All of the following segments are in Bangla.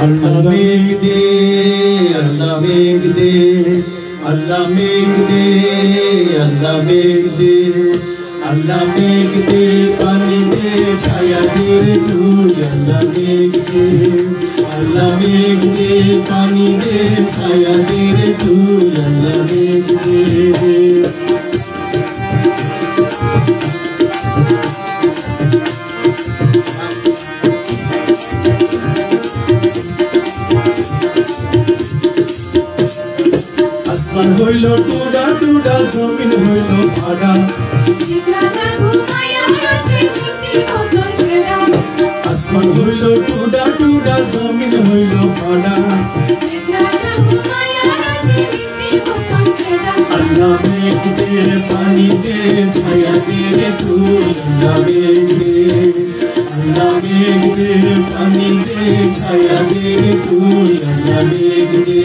Allah make de, Allah make de, Allah make de, Allah make de, Allah make de, pani de, chaya de tu, Allah make de, Allah make de, pani de, chaya de tu, Allah make de. আসমান হইল টুডা টুডা জমিন হইল ফাড়া আসমান হইল টুডা টুডা জমিন হইল ফাড়া আল্লাহ মেঘ দে পানি দে ছায়া দে রে তুই আল্লাহ মেঘ দে আল্লাহ মেঘ দে পানি দে ছায়া দে রে তুই আল্লাহ মেঘ দে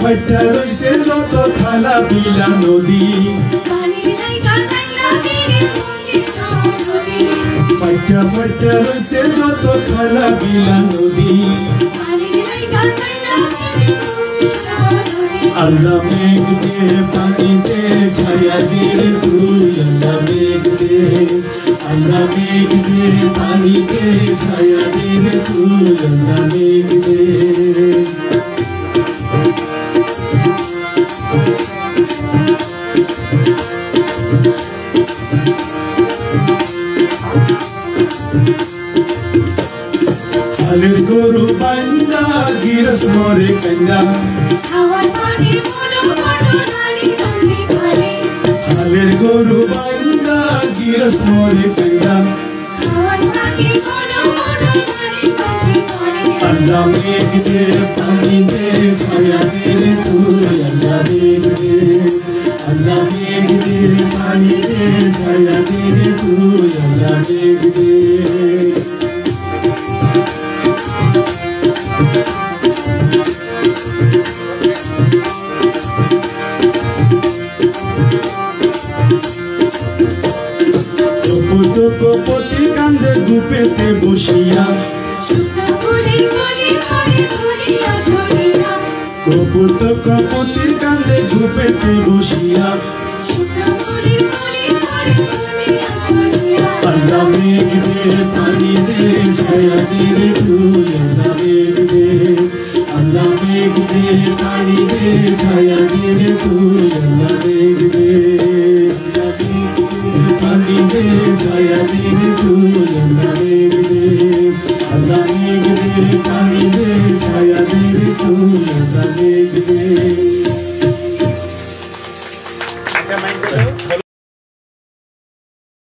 ফাটা রইছে যত খালা বিলা নদী ফাটা ফাটা রইছে যত খালা বিলা নদী আল্লাহ মেঘ দে পানি দে ছায়া দে রে তুই আল্লাহ মেঘ দে আল্লাহ মেঘ দে পানি দে ছায়া দে রে তুই আল্লাহ মেঘ দে হালের গরু বান্দা গিরস মরে কান্দা হালের গরু বান্দা গিরস মরে কান্দা আল্লাহ মেঘ দে পানি দে ছায়া দে রে তুই আল্লাহ মেঘ দে আল্লাহ মেঘ দে পানি দে ছায়া দে রে তুই আল্লাহ মেঘ দে পতি কান্দে গুপেতে বসিয়া কপুত কপতি কান্দে গুপেতে বসিয়া আল্লাহ মেঘ দে পানি দে ছায়া দে রে তুই আল্লাহ মেঘ দে আল্লাহ মেঘ দে পানি দে ছায়া দে রে তুই আল্লাহ মেঘ দে পানি দে ছায়া দে